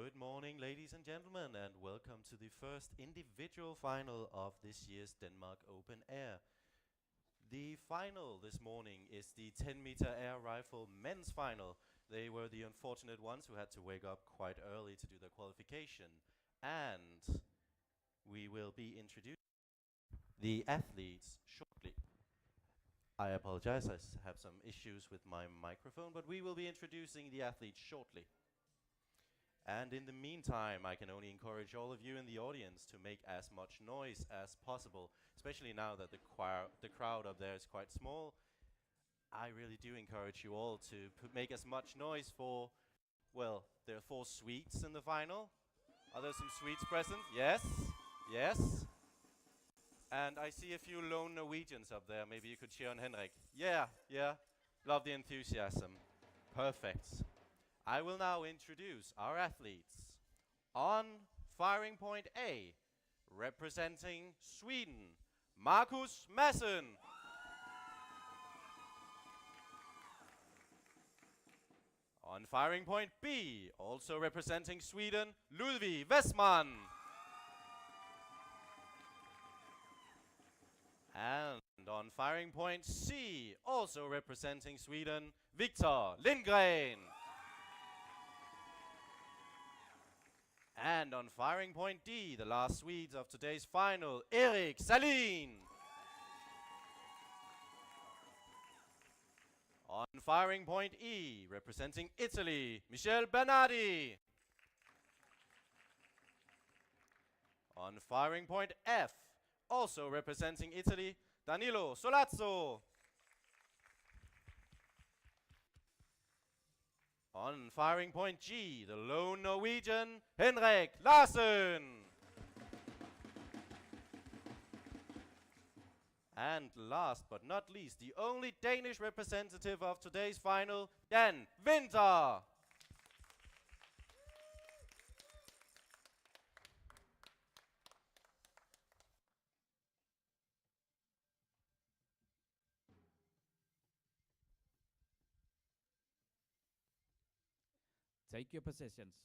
Good morning, ladies and gentlemen, and welcome to the first individual final of this year's Denmark Open Air. The final this morning is the 10-meter air rifle men's final. They were the unfortunate ones who had to wake up quite early to do their qualification. And we will be introducing the athletes shortly. I apologize, I have some issues with my microphone, but we will be introducing the athletes shortly. And in the meantime, I can only encourage all of you in the audience to make as much noise as possible, especially now that the crowd up there is quite small. I really do encourage you all to make as much noise for, well, there are 4 Swedes in the final. Are there some Swedes present? Yes, yes. And I see a few lone Norwegians up there. Maybe you could cheer on Henrik. Yeah, yeah. Love the enthusiasm. Perfect. I will now introduce our athletes. On firing point A, representing Sweden, Marcus Madsen. On firing point B, also representing Sweden, Ludvig Westman. And on firing point C, also representing Sweden, Victor Lindgren. And on firing point D, the last Swedes of today's final, Erik Salin. On firing point E, representing Italy, Michel Bernardi. On firing point F, also representing Italy, Danilo Solazzo. On firing point G, the lone Norwegian, Henrik Larsen. And last but not least, the only Danish representative of today's final, Dan Winter. Take your positions.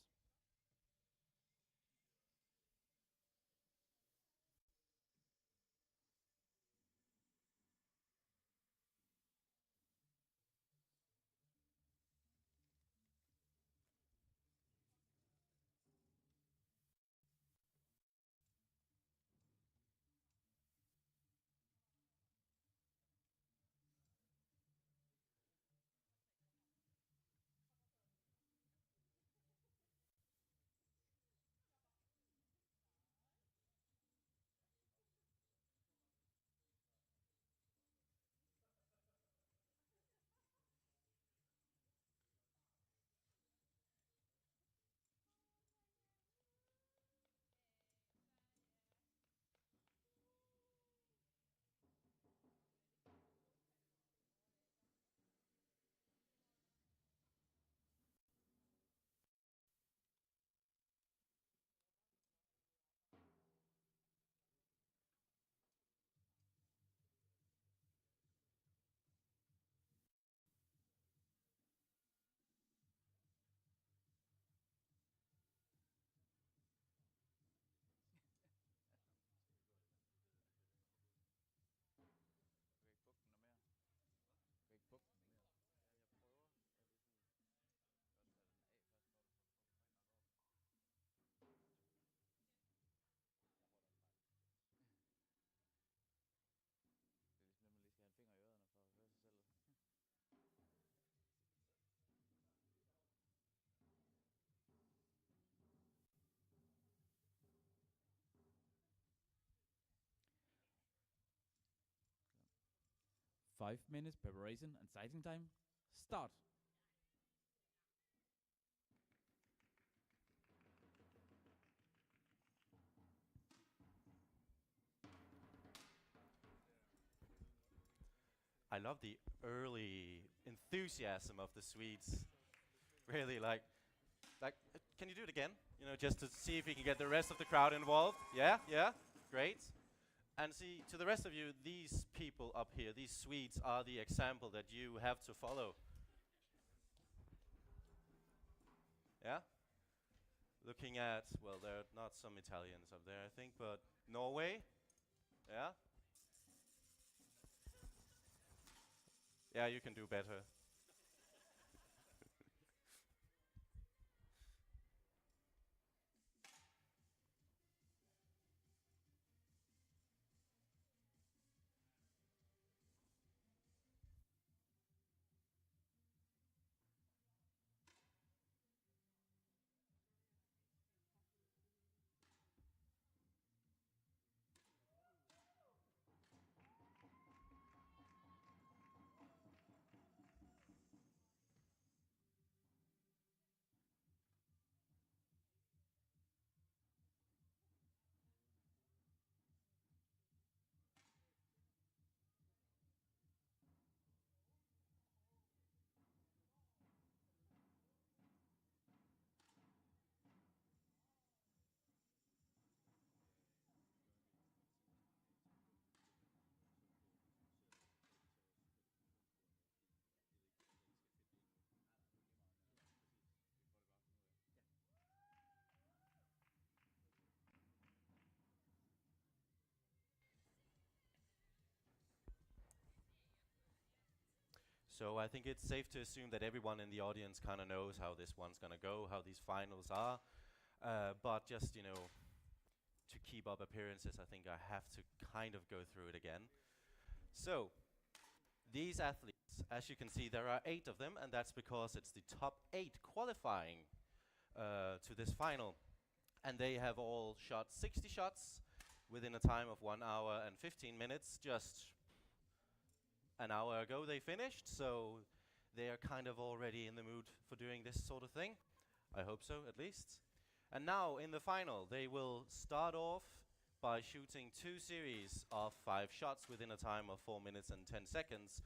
Det er ligesom, at man lige skal have en finger i ørerne for at høre sig selv. 5 minutes preparation and sighting time. Start. I love the early enthusiasm of the Swedes. Really, can you do it again? You know, just to see if we can get the rest of the crowd involved. Yeah, great. And see, to the rest of you, these people up here, these Swedes, are the example that you have to follow. Yeah? Looking at, well, there are not some Italians up there, I think, but Norway, yeah? Yeah, you can do better. So I think it's safe to assume that everyone in the audience kind of knows how this one's going to go, how these finals are. But just, to keep up appearances, I think I have to kind of go through it again. So, these athletes, as you can see, there are 8 of them, and that's because it's the top 8 qualifying to this final. And they have all shot 60 shots within a time of 1 hour and 15 minutes. Just an hour ago they finished, so they are kind of already in the mood for doing this sort of thing. I hope so, at least. And now, in the final, they will start off by shooting 2 series of 5 shots within a time of 4 minutes and 10 seconds.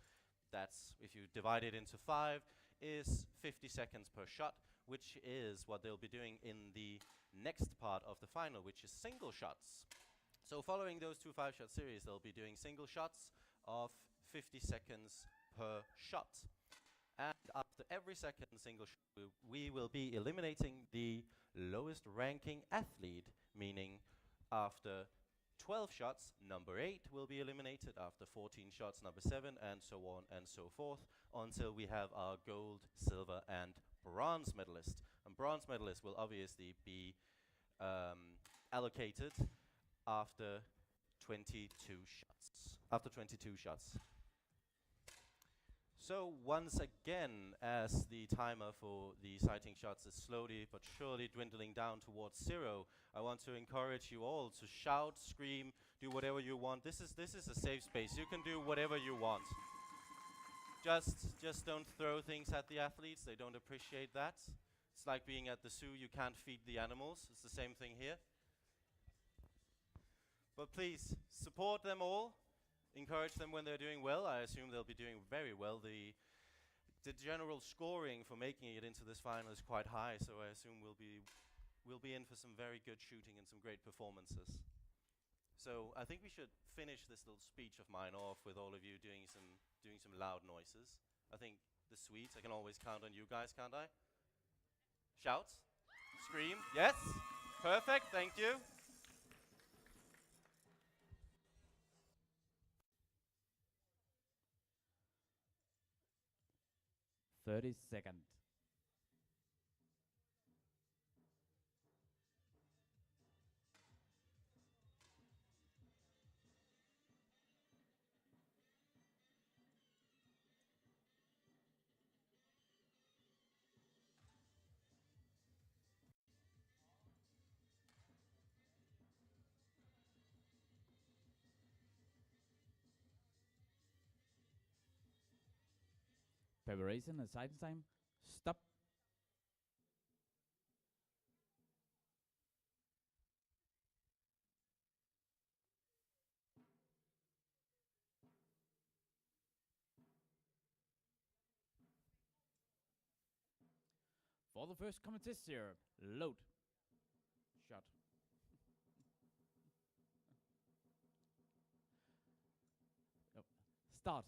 That's, if you divide it into 5, is 50 seconds per shot, which is what they'll be doing in the next part of the final, which is single shots. So following those 2 5-shot series, they'll be doing single shots of 50 seconds per shot. And after every second single shot, we will be eliminating the lowest ranking athlete, meaning after 12 shots, number 8 will be eliminated, after 14 shots, number 7, and so on and so forth, until we have our gold, silver, and bronze medalist. And bronze medalist will obviously be allocated after 22 shots. After 22 shots. So once again, as the timer for the sighting shots is slowly but surely dwindling down towards 0, I want to encourage you all to shout, scream, do whatever you want. This is a safe space. You can do whatever you want. Just don't throw things at the athletes. They don't appreciate that. It's like being at the zoo. You can't feed the animals. It's the same thing here. But please support them all. Encourage them when they're doing well. I assume they'll be doing very well. The general scoring for making it into this final is quite high, so I assume we'll be in for some very good shooting and some great performances. So I think we should finish this little speech of mine off with all of you doing some loud noises. I think the Swedes, I can always count on you guys, can't I? Shout, scream, yes, perfect, thank you. 30 seconds. Preparation and sighting time. Stop. For the first competition, load. Shot. Start.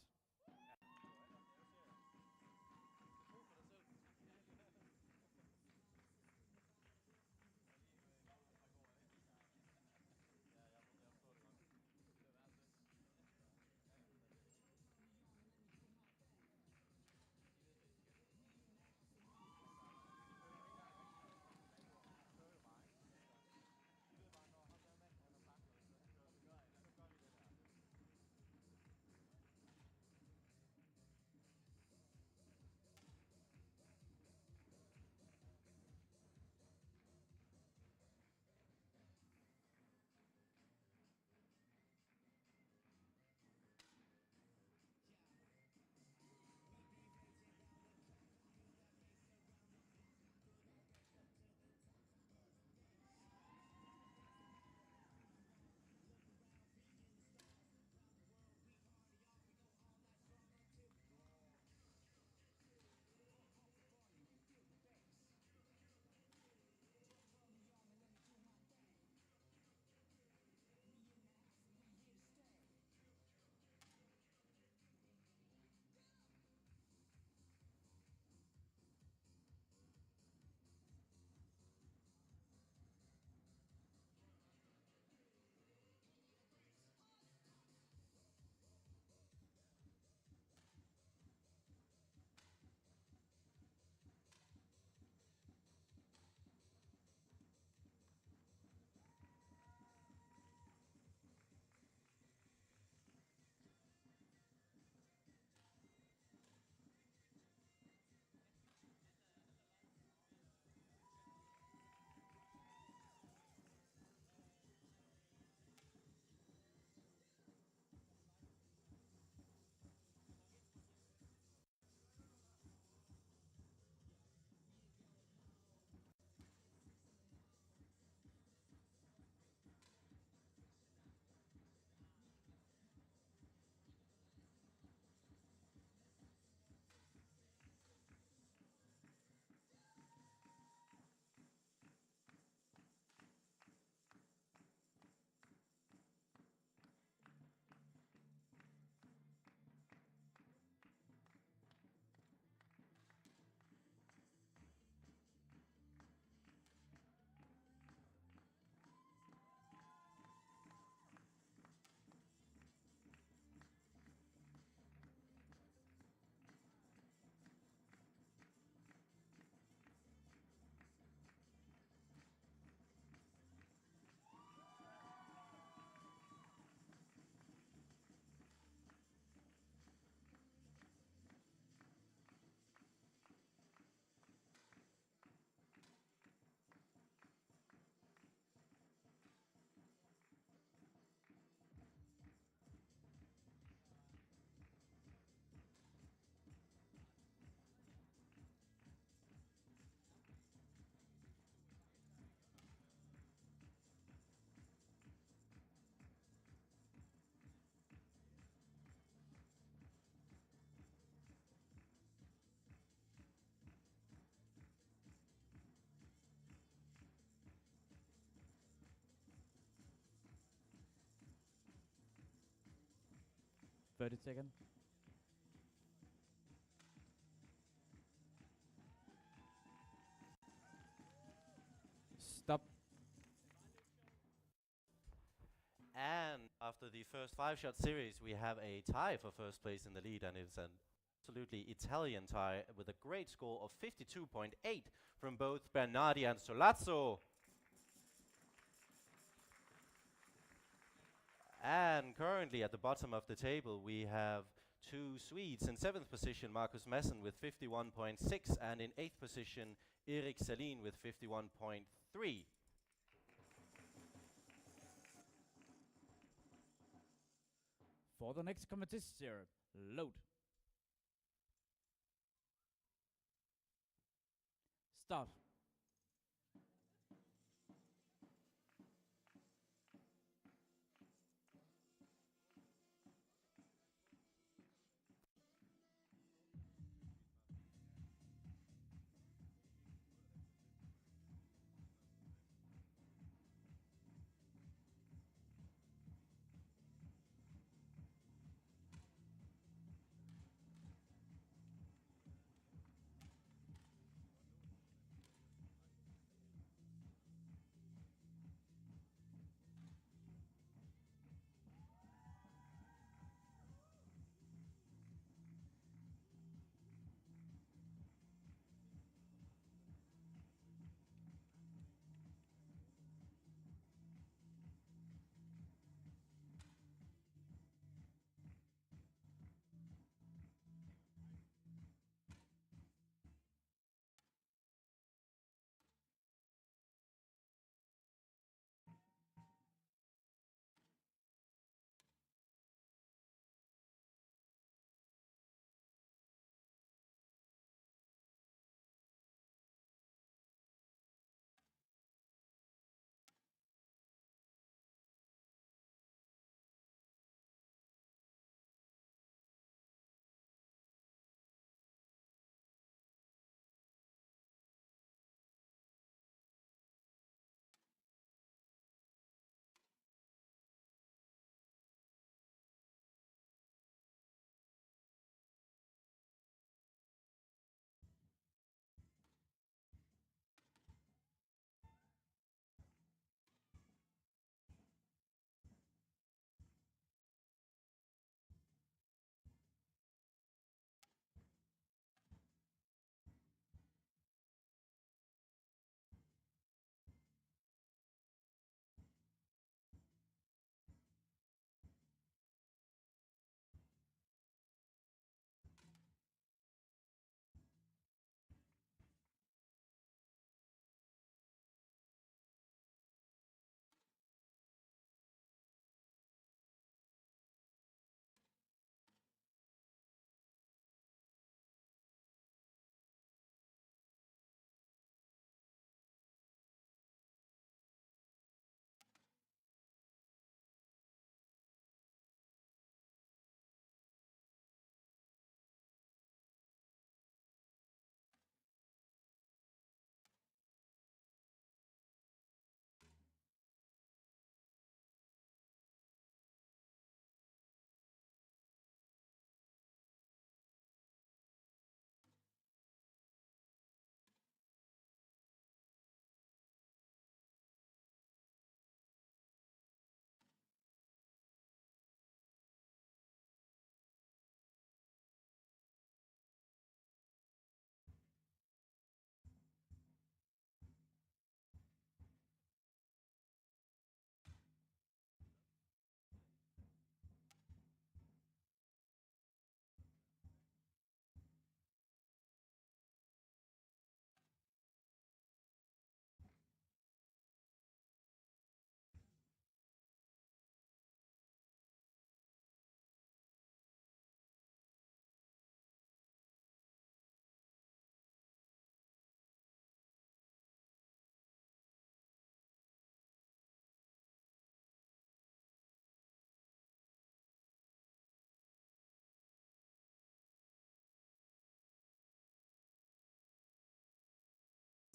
30 seconds. Stop. And after the first 5-shot series, we have a tie for first place in the lead, and it's an absolutely Italian tie with a great score of 52.8 from both Bernardi and Solazzo. And currently at the bottom of the table, we have two Swedes. In 7th position, Marcus Messen with 51.6, and in 8th position, Erik Salin with 51.3. For the next competition, load. Start.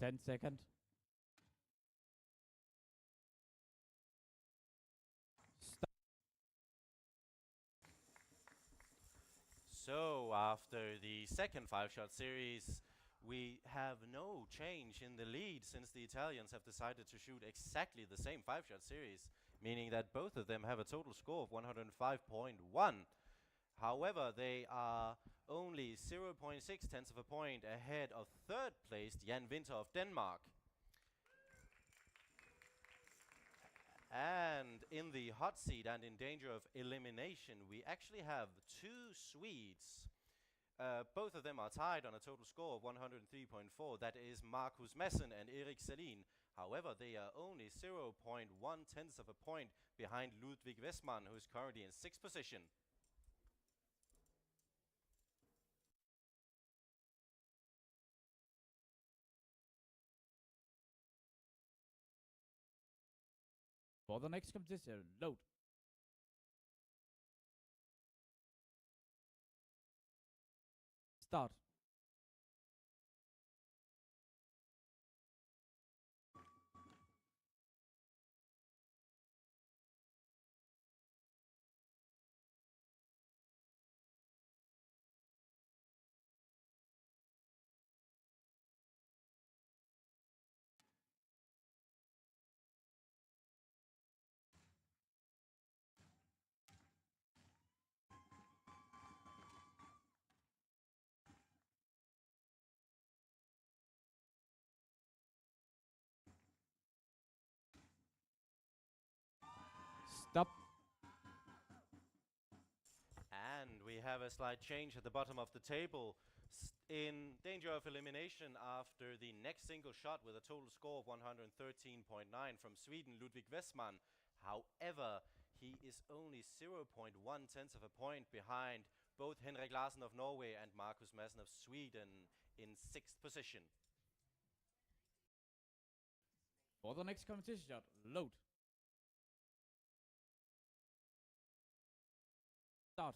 Ten seconds. Stop. So after the second 5-shot series, we have no change in the lead since the Italians have decided to shoot exactly the same 5-shot series, meaning that both of them have a total score of 105.1. However, they are only 0.6 tenths of a point ahead of third placed Jan Winter of Denmark. And in the hot seat and in danger of elimination, we actually have two Swedes. Both of them are tied on a total score of 103.4. That is Marcus Messen and Erik Selin. However, they are only 0.1 tenths of a point behind Ludwig Westman, who is currently in 6th position. For the next competition, load. Start. Stop. And we have a slight change at the bottom of the table. In danger of elimination after the next single shot with a total score of 113.9 from Sweden, Ludwig Westman. However, he is only 0.1 tenths of a point behind both Henrik Larsen of Norway and Marcus Madsen of Sweden in 6th position. For the next competition shot, load. Start.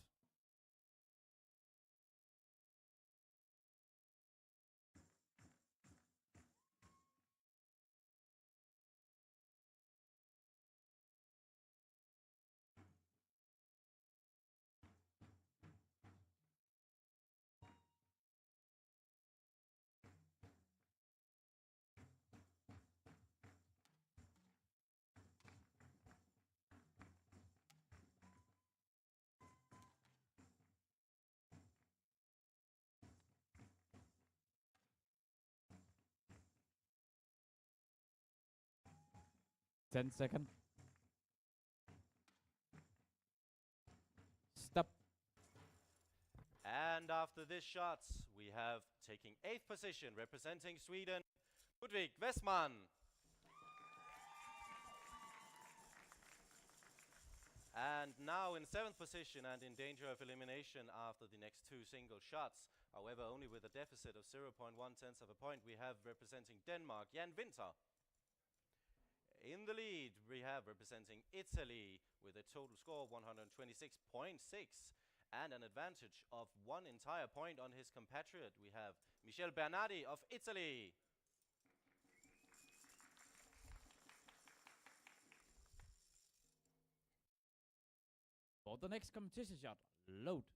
Ten seconds. Stop. And after this shot, we have taking 8th position, representing Sweden, Ludwig Westman. And now in 7th position and in danger of elimination after the next two single shots, however only with a deficit of 0.1 tenths of a point, we have representing Denmark, Jan Winter. In the lead, we have representing Italy with a total score of 126.6 and an advantage of 1 entire point on his compatriot. We have Michel Bernardi of Italy. For the next competition shot, load.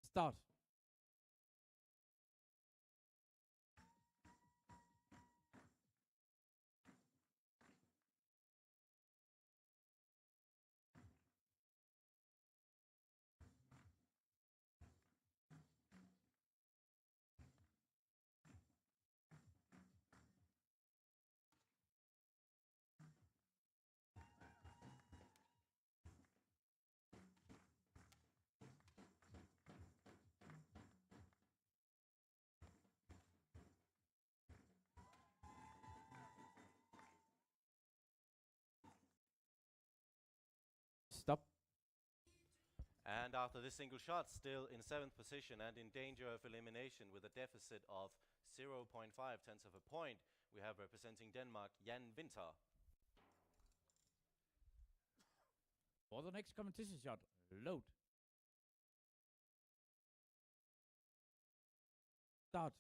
Start. Stop. And after this single shot, still in 7th position and in danger of elimination with a deficit of 0.5 tenths of a point, we have representing Denmark, Jan Winter. For the next competition shot, load. Start.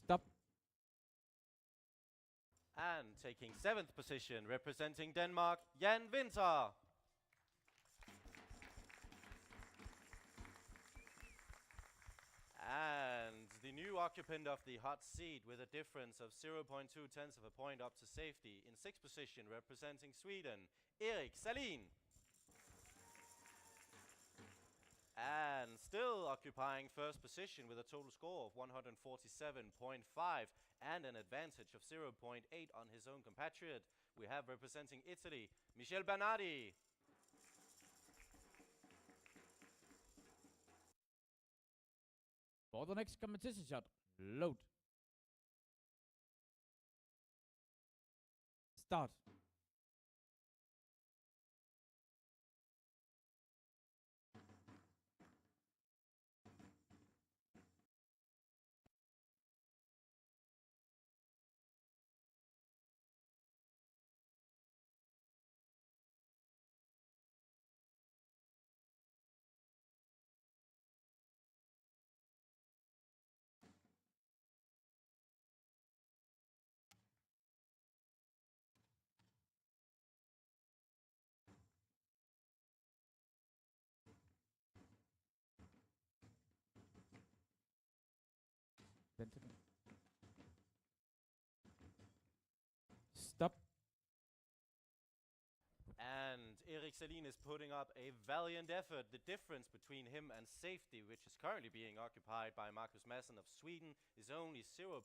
Stop. And taking 7th position, representing Denmark, Jan Winter. And the new occupant of the hot seat with a difference of 0.2 tenths of a point up to safety in 6th position, representing Sweden, Erik Salin. And still occupying 1st position with a total score of 147.5 and an advantage of 0.8 on his own compatriot, we have representing Italy, Michel Bernardi. For the next competition shot, load. Start. Stop. And Erik Salin is putting up a valiant effort. The difference between him and safety, which is currently being occupied by Marcus Madsen of Sweden, is only 0.1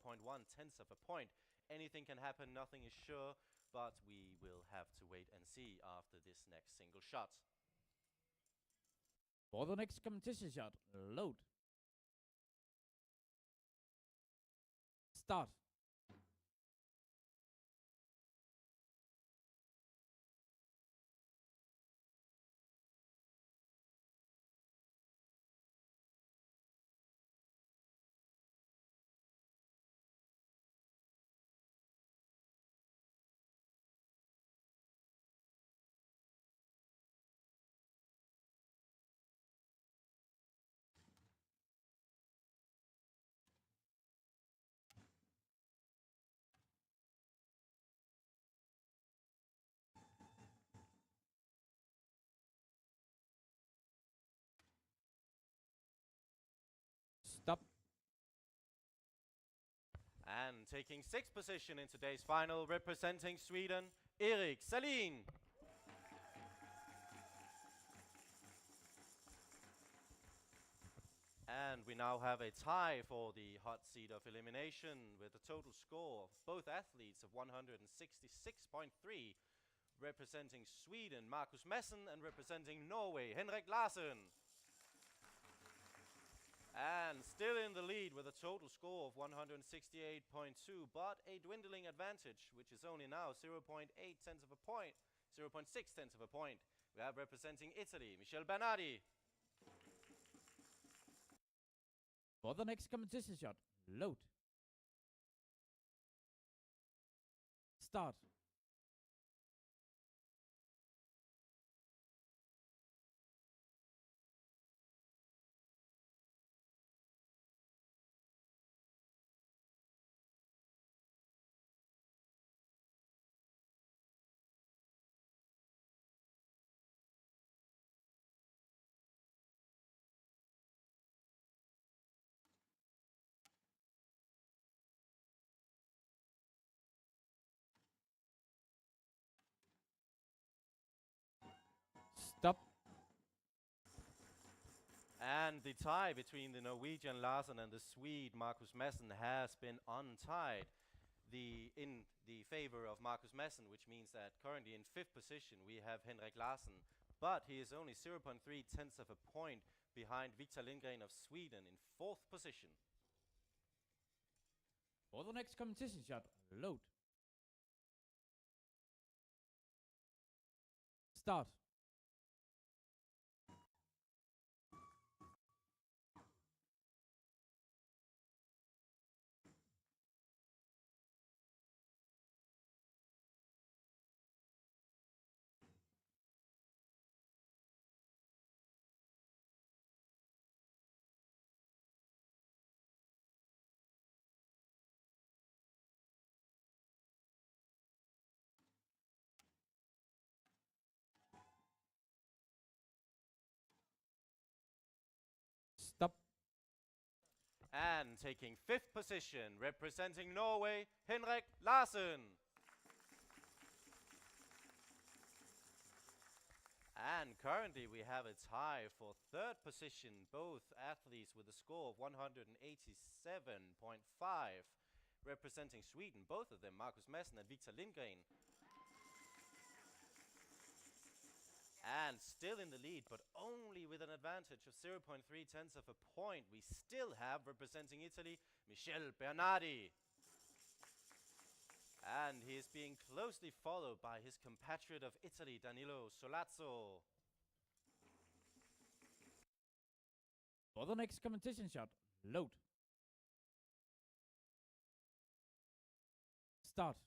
tenths of a point. Anything can happen, nothing is sure, but we will have to wait and see after this next single shot. For the next competition shot, load. Start. Stop. And taking 6th position in today's final, representing Sweden, Erik Salin. And we now have a tie for the hot seat of elimination with a total score of both athletes of 166.3, representing Sweden, Marcus Madsen, and representing Norway, Henrik Larsen. And still in the lead with a total score of 168.2, but a dwindling advantage, which is only now 0.8 tenths of a point, 0.6 tenths of a point. We have representing Italy, Michel Bernardi. For the next competition shot, load. Start. Stop. And the tie between the Norwegian Larsen and the Swede Marcus Madsen has been untied in the favor of Marcus Madsen, which means that currently in 5th position we have Henrik Larsen, but he is only 0.3 tenths of a point behind Victor Lindgren of Sweden in 4th position. For the next competition shot, load. Start. And taking 5th position, representing Norway, Henrik Larsen. And currently we have a tie for 3rd position, both athletes with a score of 187.5, representing Sweden, both of them, Marcus Madsen and Victor Lindgren. And still in the lead, but only with an advantage of 0.3 tenths of a point, we still have, representing Italy, Michel Bernardi. And he is being closely followed by his compatriot of Italy, Danilo Solazzo. For the next competition shot, load. Start.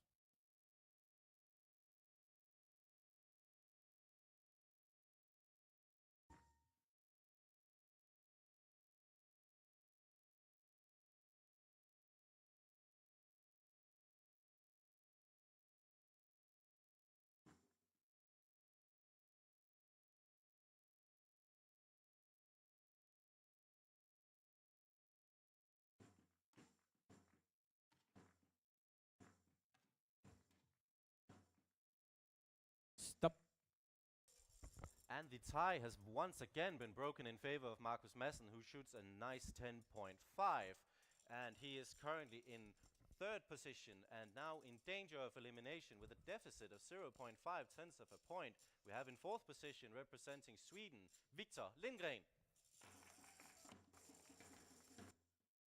Stop. And the tie has once again been broken in favor of Marcus Madsen, who shoots a nice 10.5. And he is currently in 3rd position and now in danger of elimination with a deficit of 0.5 tenths of a point. We have in 4th position, representing Sweden, Victor Lindgren.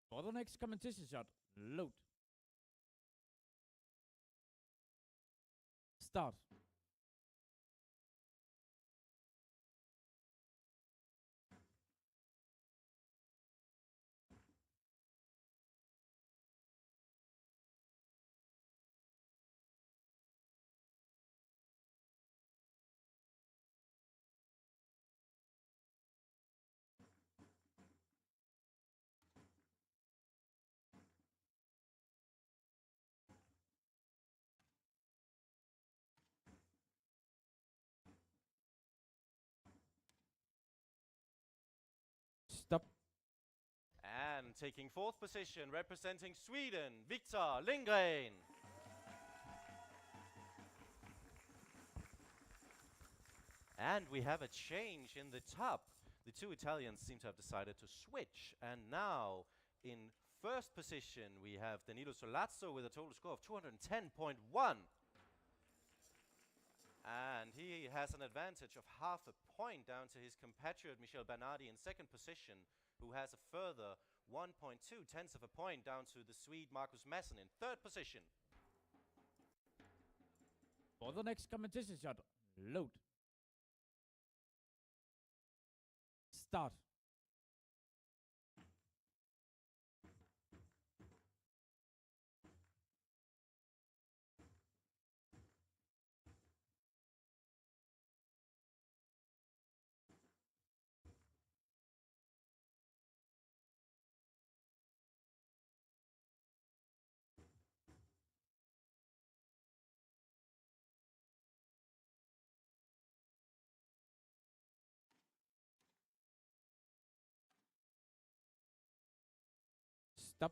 For the next competition shot, load. Start. Stop. And taking 4th position, representing Sweden, Victor Lindgren. And we have a change in the top. The two Italians seem to have decided to switch. And now, in 1st position, we have Danilo Solazzo with a total score of 210.1. And he has an advantage of half a point down to his compatriot Michel Bernardi in 2nd position, who has a further 1.2 tenths of a point down to the Swede Marcus Madsen in 3rd position. For the next competition shot, load. Start. Stop.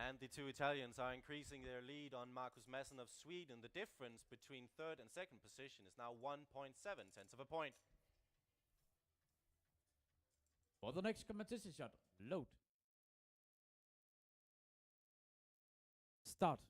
And the two Italians are increasing their lead on Marcus Madsen of Sweden. The difference between 3rd and 2nd position is now 1.7 tenths of a point. For the next competition shot, load. Start.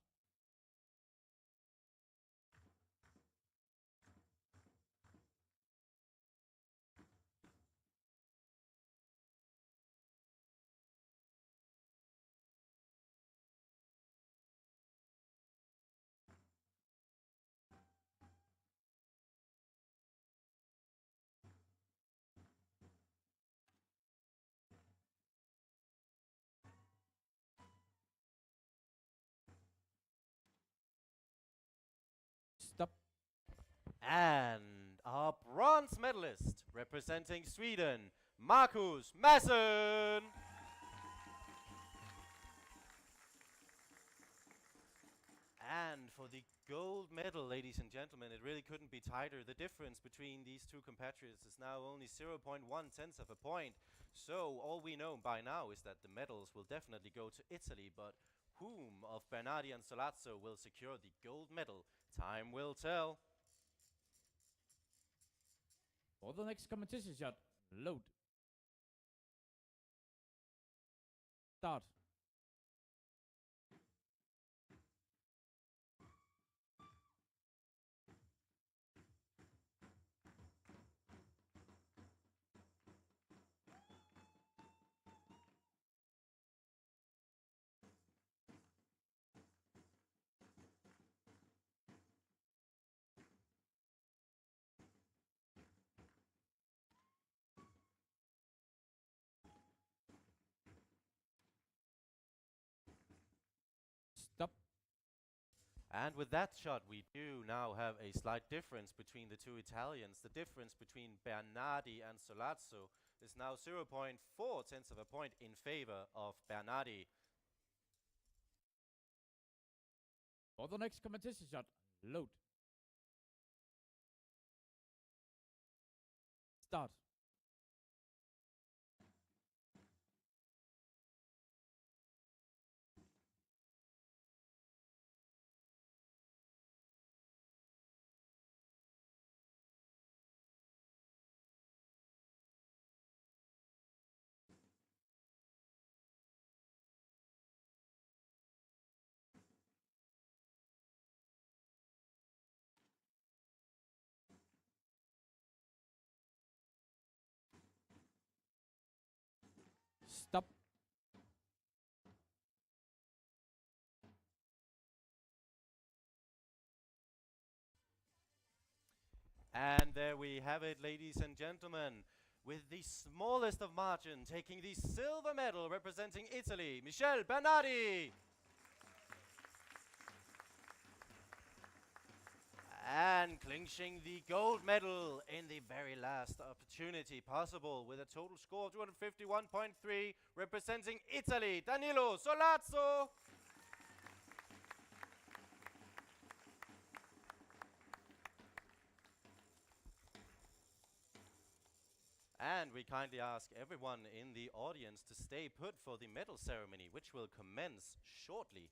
Stop. And our bronze medalist, representing Sweden, Marcus Madsen. And And for the gold medal, ladies and gentlemen, it really couldn't be tighter. The difference between these two compatriots is now only 0.1 tenths of a point. So all we know by now is that the medals will definitely go to Italy, but whom of Bernardi and Solazzo will secure the gold medal? Time will tell. For the next competition shot, load. Start. Stop. And with that shot, we do now have a slight difference between the two Italians. The difference between Bernardi and Solazzo is now 0.4 tenths of a point in favor of Bernardi. For the next competition shot, load. Start. Stop. And there we have it, ladies and gentlemen. With the smallest of margin, taking the silver medal representing Italy, Michel Bernardi. And clinching the gold medal in the very last opportunity possible with a total score of 251.3, representing Italy, Danilo Solazzo. And we kindly ask everyone in the audience to stay put for the medal ceremony, which will commence shortly.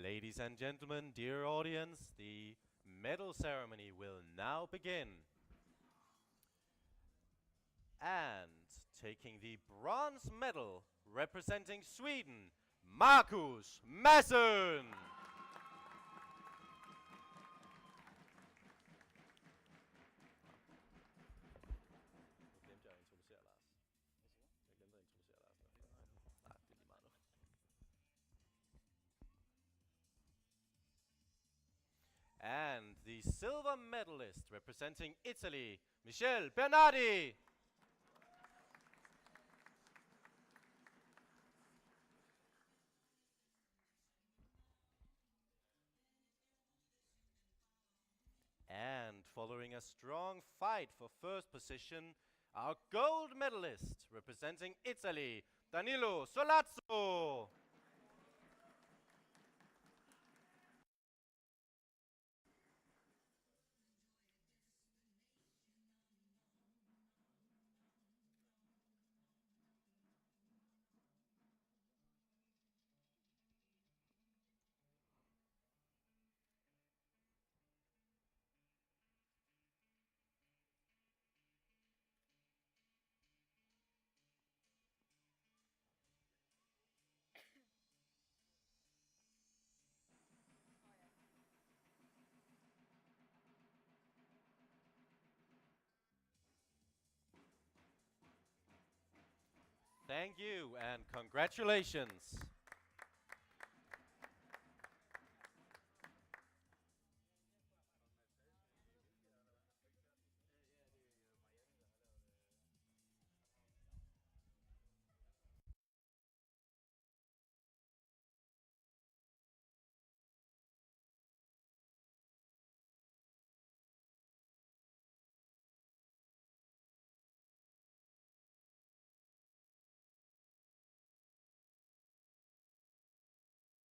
Ladies and gentlemen, dear audience, the medal ceremony will now begin. And taking the bronze medal representing Sweden, Marcus Madsen. And the silver medalist representing Italy, Michele Bernardi. And following a strong fight for first position, our gold medalist representing Italy, Danilo Solazzo. Thank you and congratulations.